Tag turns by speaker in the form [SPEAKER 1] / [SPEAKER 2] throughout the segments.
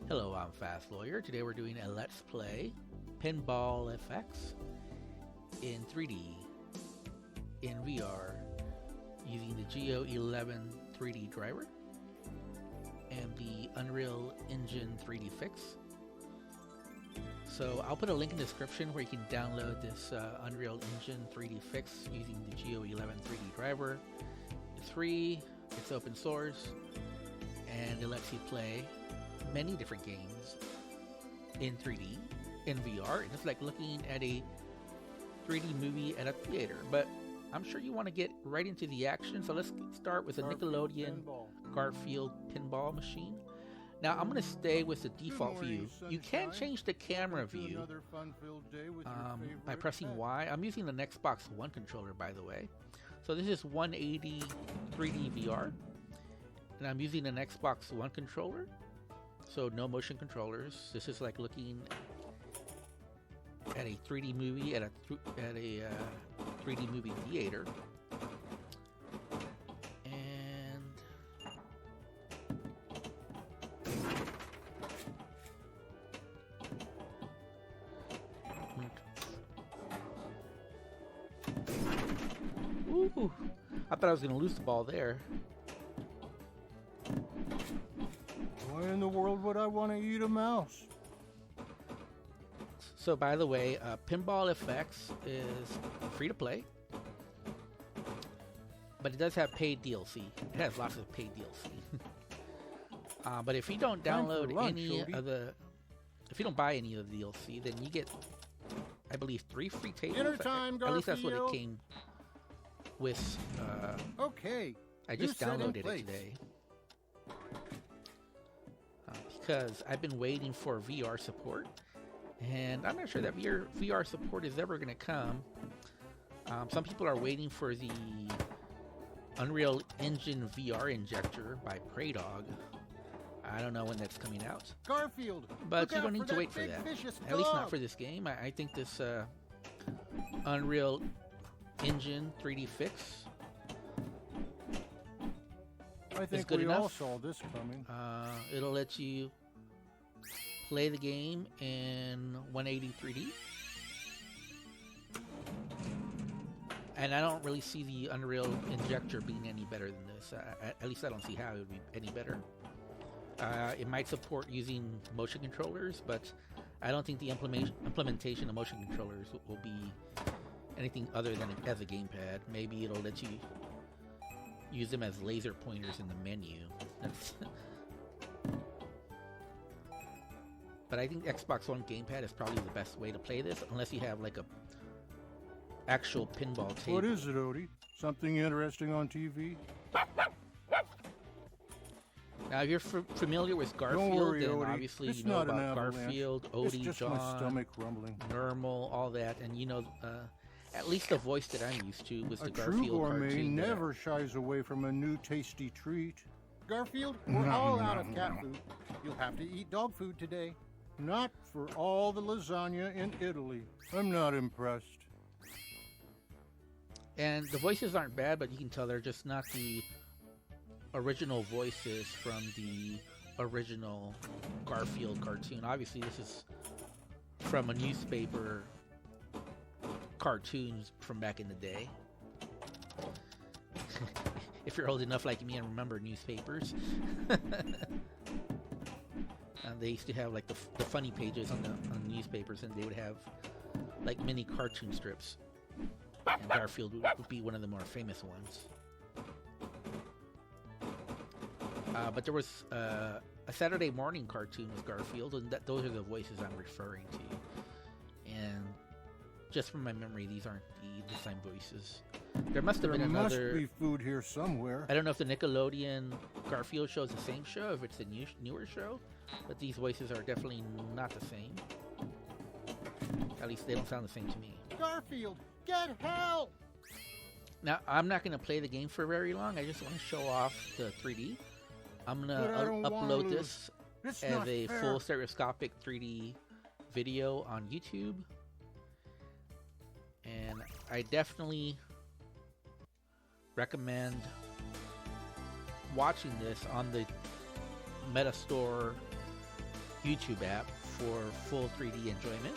[SPEAKER 1] Hello, I'm Fast Lawyer. Today we're doing a Let's Play Pinball FX in 3D in VR using the Geo-11 3D driver and the Unreal Engine 3D fix. So I'll put a link in the description where you can download this Unreal Engine 3D fix using the Geo-11 3D driver. It's free, it's open source, and it lets you play many different games in 3D, in VR, and it's like looking at a 3D movie at a theater. But I'm sure you want to get right into the action, so let's start with a Nickelodeon Garfield pinball machine. Now I'm going to stay with the default view. You can change the camera view by pressing Y. I'm using an Xbox One controller, by the way. So this is 180 3D VR, and I'm using an Xbox One controller. So no motion controllers. This is like looking at a 3D movie at a 3D movie theater. And ooh, I thought I was going to lose the ball there.
[SPEAKER 2] Why in the world would I want to eat a mouse?
[SPEAKER 1] So by the way, Pinball FX is free to play, but it does have paid DLC. It has lots of paid DLC. But if you don't download if you don't buy any of the DLC, then you get, I believe, 3 free tables.
[SPEAKER 2] Dinner time,
[SPEAKER 1] at least that's what it came with.
[SPEAKER 2] Okay.
[SPEAKER 1] I just downloaded it today. Because I've been waiting for VR support, and I'm not sure that VR support is ever going to come. Some people are waiting for the Unreal Engine VR injector by Praydog. I don't know when that's coming out.
[SPEAKER 2] Garfield,
[SPEAKER 1] but you don't need to wait for that. At least not for this game. I think this Unreal Engine 3D fix,
[SPEAKER 2] I think we all saw this coming.
[SPEAKER 1] It'll let you play the game in 180 3D. And I don't really see the Unreal Injector being any better than this. At least I don't see how it would be any better. It might support using motion controllers, but I don't think the implementation of motion controllers will be anything other than as a gamepad. Maybe it'll let you use them as laser pointers in the menu. But I think Xbox One gamepad is probably the best way to play this, unless you have like a actual pinball table.
[SPEAKER 2] What is it, Odie? Something interesting on TV?
[SPEAKER 1] Now, if you're familiar with Garfield,
[SPEAKER 2] Don't worry,
[SPEAKER 1] then
[SPEAKER 2] Odie.
[SPEAKER 1] obviously
[SPEAKER 2] it's
[SPEAKER 1] you know
[SPEAKER 2] not
[SPEAKER 1] about Garfield, Odie,
[SPEAKER 2] it's just
[SPEAKER 1] John,
[SPEAKER 2] my stomach rumbling.
[SPEAKER 1] Normal, all that, and you know, at least the voice that I'm used to was the Garfield
[SPEAKER 2] true gourmet
[SPEAKER 1] cartoon.
[SPEAKER 2] Never shies away from a new tasty treat. Garfield, we're all out of cat food. You'll have to eat dog food today. Not for all the lasagna in Italy. I'm not impressed.
[SPEAKER 1] And the voices aren't bad, but you can tell they're just not the original voices from the original Garfield cartoon. Obviously, this is from a newspaper cartoons from back in the day. If you're old enough like me and remember newspapers. And they used to have like the funny pages on the newspapers, and they would have like mini cartoon strips, and Garfield would be one of the more famous ones. But there was a Saturday morning cartoon with Garfield, and those are the voices I'm referring to. And just from my memory, these aren't the same voices. There must have been another.
[SPEAKER 2] There must be food here somewhere.
[SPEAKER 1] I don't know if the Nickelodeon Garfield show is the same show, if it's a newer show, but these voices are definitely not the same. At least they don't sound the same to me.
[SPEAKER 2] Garfield, get help!
[SPEAKER 1] Now, I'm not going to play the game for very long. I just want to show off the 3D. I'm going to upload this as a full stereoscopic 3D video on YouTube. And I definitely recommend watching this on the Metastore YouTube app for full 3D enjoyment.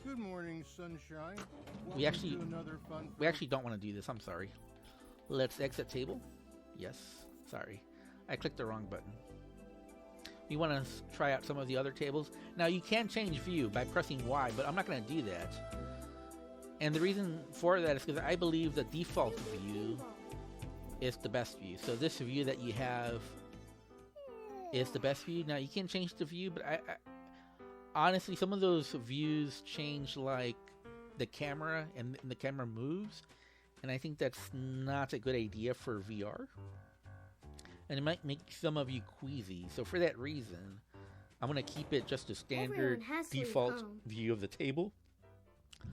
[SPEAKER 2] Good morning, sunshine.
[SPEAKER 1] We actually
[SPEAKER 2] Welcome to another
[SPEAKER 1] we actually don't want to do this. I'm sorry. Let's exit table. Yes. Sorry. I clicked the wrong button. We want to try out some of the other tables. Now you can change view by pressing Y, but I'm not going to do that. And the reason for that is because I believe the default view is the best view. So this view that you have is the best view. Now you can change the view, but I honestly, some of those views change like the camera, and the camera moves, and I think that's not a good idea for VR. And it might make some of you queasy. So for that reason, I'm going to keep it just a standard default view of the table.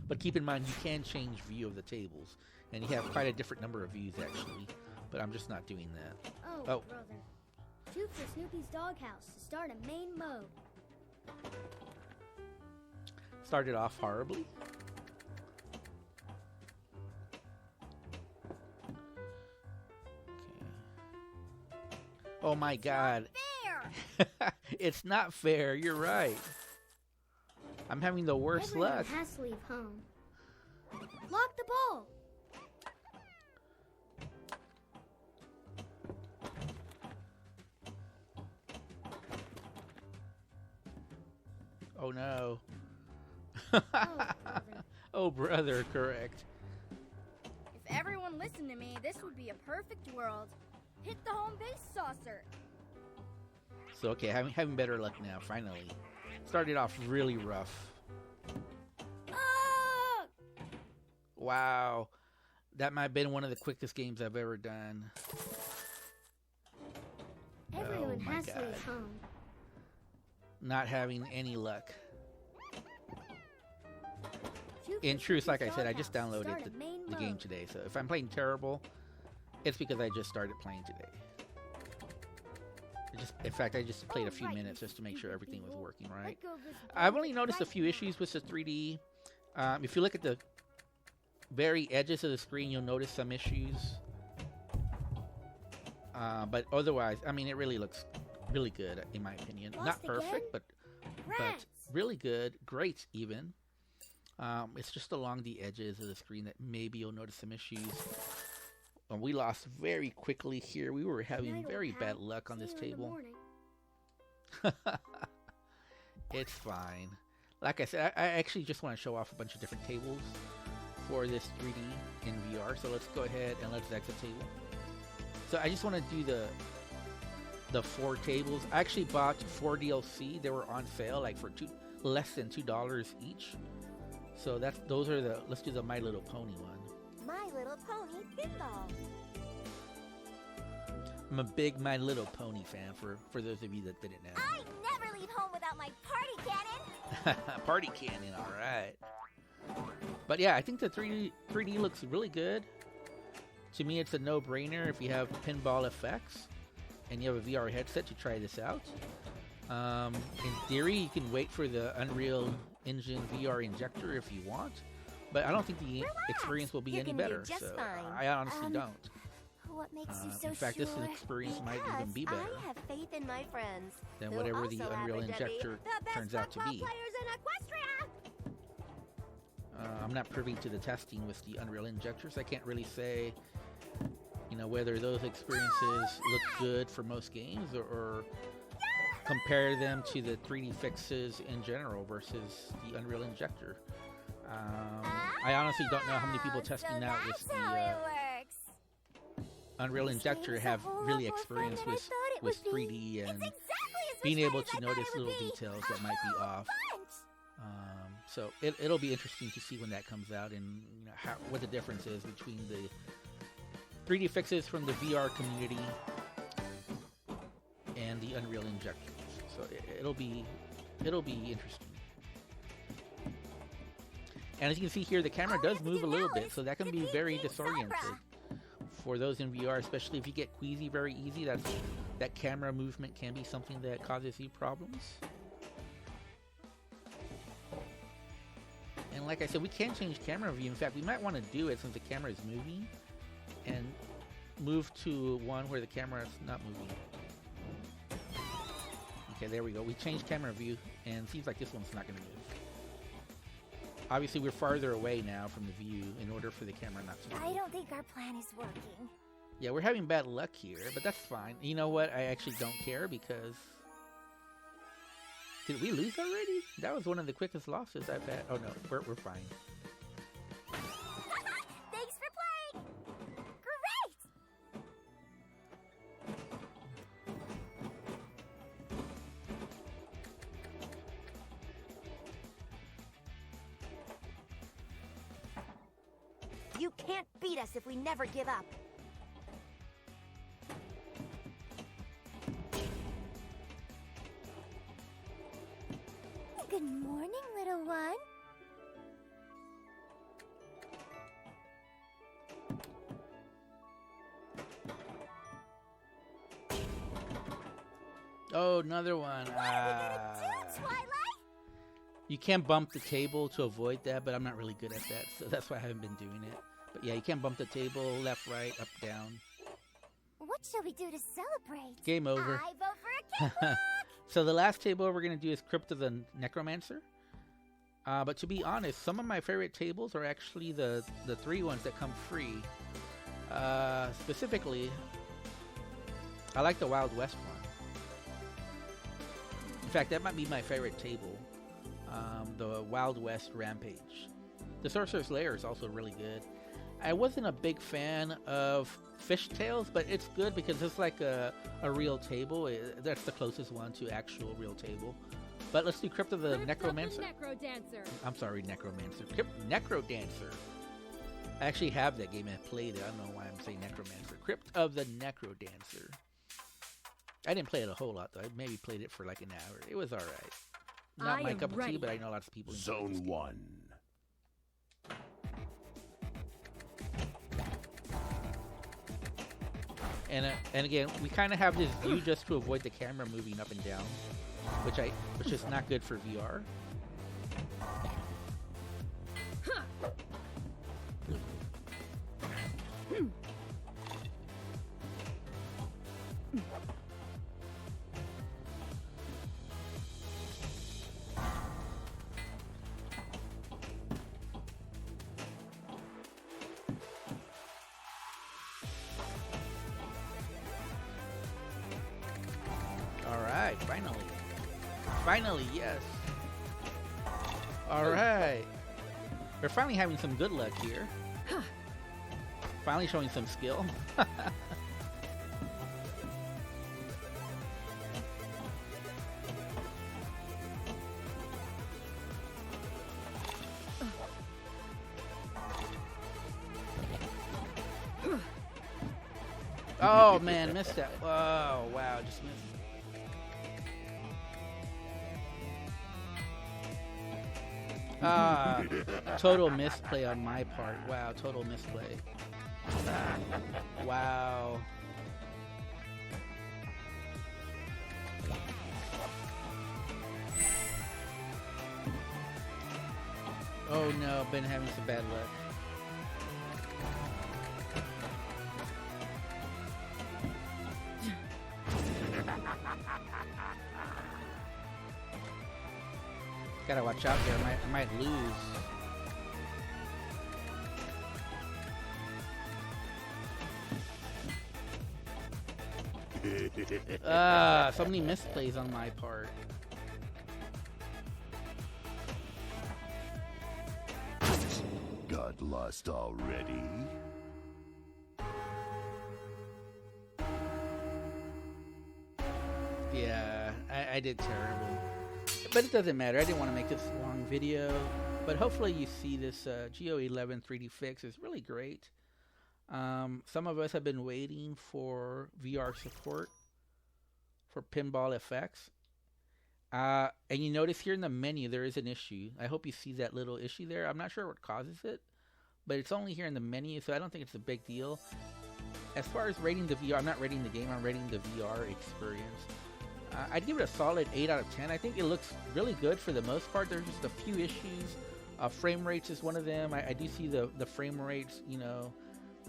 [SPEAKER 1] But keep in mind, you can change view of the tables. And you have quite a different number of views, actually. But I'm just not doing that.
[SPEAKER 3] Oh, brother. Shoot for Snoopy's doghouse to start a main mode.
[SPEAKER 1] Started off horribly. Oh my God.
[SPEAKER 3] Fair.
[SPEAKER 1] It's not fair. You're right. I'm having the worst
[SPEAKER 3] Everyone
[SPEAKER 1] luck.
[SPEAKER 3] has to leave home. Lock the ball.
[SPEAKER 1] Oh no.
[SPEAKER 3] Oh, brother.
[SPEAKER 1] Oh brother, correct.
[SPEAKER 4] If everyone listened to me, this would be a perfect world. Hit the home base saucer.
[SPEAKER 1] So okay, having better luck now, finally. Started off really rough.
[SPEAKER 3] Ah!
[SPEAKER 1] Wow. That might have been one of the quickest games I've ever done.
[SPEAKER 3] Everyone
[SPEAKER 1] my
[SPEAKER 3] has to
[SPEAKER 1] God.
[SPEAKER 3] leave home.
[SPEAKER 1] Not having any luck.
[SPEAKER 3] Shoot for
[SPEAKER 1] In truth, like I
[SPEAKER 3] Snoopy's
[SPEAKER 1] said, I just
[SPEAKER 3] doghouse to
[SPEAKER 1] downloaded
[SPEAKER 3] start a main
[SPEAKER 1] the game
[SPEAKER 3] mode.
[SPEAKER 1] today. So if I'm playing terrible, it's because I just started playing today. In fact, I just played a few minutes just to make sure everything was working right.
[SPEAKER 3] Let go of this
[SPEAKER 1] I've
[SPEAKER 3] ball
[SPEAKER 1] only noticed a
[SPEAKER 3] right
[SPEAKER 1] few
[SPEAKER 3] now.
[SPEAKER 1] issues with the 3D. If you look at the very edges of the screen, you'll notice some issues. But otherwise, I mean, it really looks really good, in my opinion. Not
[SPEAKER 3] Lost
[SPEAKER 1] perfect,
[SPEAKER 3] again?
[SPEAKER 1] but
[SPEAKER 3] Rats.
[SPEAKER 1] really good. Great, even. It's just along the edges of the screen that maybe you'll notice some issues. We lost very quickly here. We were having
[SPEAKER 3] Night, old
[SPEAKER 1] very
[SPEAKER 3] pal.
[SPEAKER 1] bad luck on
[SPEAKER 3] See
[SPEAKER 1] this
[SPEAKER 3] you in the
[SPEAKER 1] table.
[SPEAKER 3] morning.
[SPEAKER 1] It's fine. Like I said, I actually just want to show off a bunch of different tables for this 3D in VR. So let's go ahead and let's exit table. So I just want to do the 4 tables. I actually bought 4 DLC. They were on sale, like for less than $2 each. So those are the. Let's do the My Little Pony one.
[SPEAKER 5] My Little Pony Pinball.
[SPEAKER 1] I'm a big My Little Pony fan. For those of you that didn't know.
[SPEAKER 5] I never leave home without my party cannon.
[SPEAKER 1] Party cannon, all right. But yeah, I think the 3D looks really good. To me, it's a no-brainer if you have Pinball FX and you have a VR headset to try this out. In theory, you can wait for the Unreal Engine VR injector if you want, but I don't think the experience will be
[SPEAKER 5] You
[SPEAKER 1] any
[SPEAKER 5] can do
[SPEAKER 1] better.
[SPEAKER 5] just
[SPEAKER 1] So
[SPEAKER 5] fine.
[SPEAKER 1] I honestly don't.
[SPEAKER 5] What makes you so
[SPEAKER 1] In fact,
[SPEAKER 5] sure?
[SPEAKER 1] this experience might even be
[SPEAKER 5] Because
[SPEAKER 1] better
[SPEAKER 5] I have faith in my friends.
[SPEAKER 1] than
[SPEAKER 5] who
[SPEAKER 1] whatever the
[SPEAKER 5] also
[SPEAKER 1] Unreal
[SPEAKER 5] happen to be
[SPEAKER 1] Injector
[SPEAKER 5] the best
[SPEAKER 1] turns out to
[SPEAKER 5] football
[SPEAKER 1] be.
[SPEAKER 5] players in Equestria.
[SPEAKER 1] I'm not privy to the testing with the Unreal Injectors. I can't really say, whether those experiences look good for most games or compare them to the 3D fixes in general versus the Unreal Injector. I honestly don't know how many people testing
[SPEAKER 5] so
[SPEAKER 1] out with
[SPEAKER 5] that's how
[SPEAKER 1] the
[SPEAKER 5] it works.
[SPEAKER 1] Unreal
[SPEAKER 5] This
[SPEAKER 1] Injector
[SPEAKER 5] game is a
[SPEAKER 1] have
[SPEAKER 5] whole
[SPEAKER 1] really
[SPEAKER 5] lot more fun
[SPEAKER 1] experience
[SPEAKER 5] than I
[SPEAKER 1] with
[SPEAKER 5] thought it would
[SPEAKER 1] 3D
[SPEAKER 5] be.
[SPEAKER 1] and
[SPEAKER 5] It's exactly as
[SPEAKER 1] being
[SPEAKER 5] much
[SPEAKER 1] able
[SPEAKER 5] fun as
[SPEAKER 1] to
[SPEAKER 5] I
[SPEAKER 1] notice
[SPEAKER 5] thought it would
[SPEAKER 1] little
[SPEAKER 5] be.
[SPEAKER 1] details that might be
[SPEAKER 5] A
[SPEAKER 1] off.
[SPEAKER 5] bunch.
[SPEAKER 1] So it'll be interesting to see when that comes out and what the difference is between the 3D fixes from the VR community and the Unreal Injectors. So it'll be interesting. And as you can see here, the camera does move a little bit, so that can be very disoriented for those in VR, especially if you get queasy very easy. That camera movement can be something that causes you problems. And like I said, we can change camera view. In fact, we might want to do it since the camera is moving and move to one where the camera is not moving. Okay, there we go. We changed camera view, and it seems like this one's not going to move. Obviously, we're farther away now from the view in order for the camera not to move.
[SPEAKER 5] I don't think our plan is working.
[SPEAKER 1] Yeah, we're having bad luck here, but that's fine. You know what? I actually don't care because... Did we lose already? That was one of the quickest losses I've had. Oh no, we're fine.
[SPEAKER 5] Thanks for playing! Great! You can't beat us if we never give up. Good morning, little one.
[SPEAKER 1] Oh, another one.
[SPEAKER 5] What are we gonna do, Twilight?
[SPEAKER 1] You can bump the table to avoid that, but I'm not really good at that, so that's why I haven't been doing it. But yeah, you can bump the table left, right, up, down.
[SPEAKER 5] What shall we do to celebrate?
[SPEAKER 1] Game over.
[SPEAKER 5] I vote for a cakewalk!
[SPEAKER 1] So the last table we're going to do is Crypt of the Necromancer. But to be honest, some of my favorite tables are actually the 3 ones that come free. Specifically, I like the Wild West one. In fact, that might be my favorite table. The Wild West Rampage. The Sorcerer's Lair is also really good. I wasn't a big fan of Fishtails, but it's good because it's like a real table. That's the closest one to actual real table. But let's do Crypt of the Necromancer. I'm sorry, Necromancer. Necrodancer. I actually have that game and I played it. I don't know why I'm saying Necromancer. Crypt of the Necrodancer. I didn't play it a whole lot though. I maybe played it for like an hour. It was alright. Not my cup of tea, but I know lots of people enjoy
[SPEAKER 6] Zone 1.
[SPEAKER 1] And again, we kind of have this view just to avoid the camera moving up and down, which is not good for VR. Alright, finally. Finally, yes. Alright. We're finally having some good luck here. Finally showing some skill. Oh man, missed that. Oh wow, just missed. Total misplay on my part. Wow, total misplay. Wow. Oh no, been having some bad luck. Gotta watch out there, I might lose. So many misplays on my part.
[SPEAKER 6] Got lost already?
[SPEAKER 1] Yeah, I did terrible. But it doesn't matter. I didn't want to make this long video. But hopefully you see this Geo-11 3D fix is really great. Some of us have been waiting for VR support for Pinball FX. And you notice here in the menu there is an issue. I hope you see that little issue there. I'm not sure what causes it, but it's only here in the menu, so I don't think it's a big deal. As far as rating the VR, I'm not rating the game, I'm rating the VR experience. I'd give it a solid 8 out of 10. I think it looks really good for the most part. There's just a few issues. Frame rates is one of them. I do see the frame rates, you know,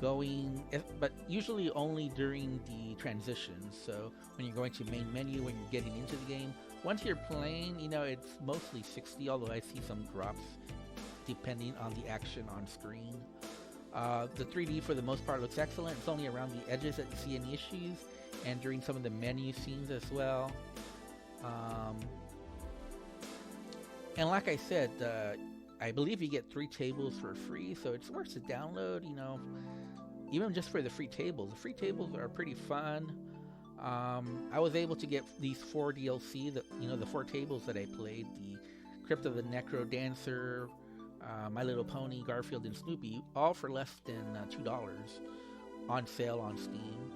[SPEAKER 1] but usually only during the transitions. So when you're going to main menu, when you're getting into the game, once you're playing, it's mostly 60, although I see some drops depending on the action on screen. The 3D for the most part looks excellent. It's only around the edges that you see any issues, and during some of the menu scenes as well. And like I said, I believe you get 3 tables for free, so it's worth the download, even just for the free tables. The free tables are pretty fun. I was able to get these 4 DLC, the 4 tables that I played, the Crypt of the Necromancer, My Little Pony, Garfield, and Snoopy, all for less than $2 on sale on Steam.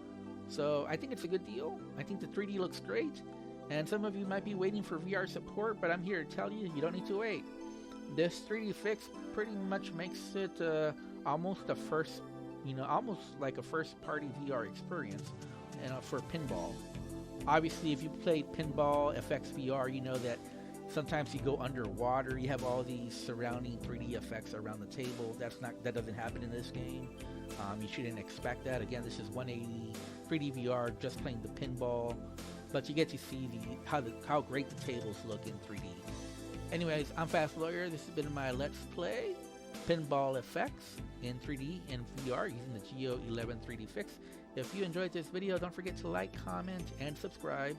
[SPEAKER 1] So I think it's a good deal. I think the 3D looks great, and some of you might be waiting for VR support, but I'm here to tell you, you don't need to wait. This 3D fix pretty much makes it almost a first, almost like a first-party VR experience for pinball. Obviously, if you played Pinball FX VR, you know that sometimes you go underwater. You have all these surrounding 3D effects around the table. That doesn't happen in this game. You shouldn't expect that. Again, this is 180 3D VR, just playing the pinball, but you get to see how great the tables look in 3D. Anyways, I'm Fast Lawyer. This has been my Let's Play Pinball FX in 3D and VR using the Geo-11 3D fix. If you enjoyed this video, don't forget to like, comment, and subscribe.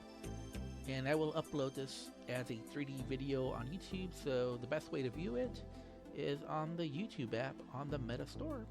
[SPEAKER 1] And I will upload this as a 3D video on YouTube, so the best way to view it is on the YouTube app on the Meta Store.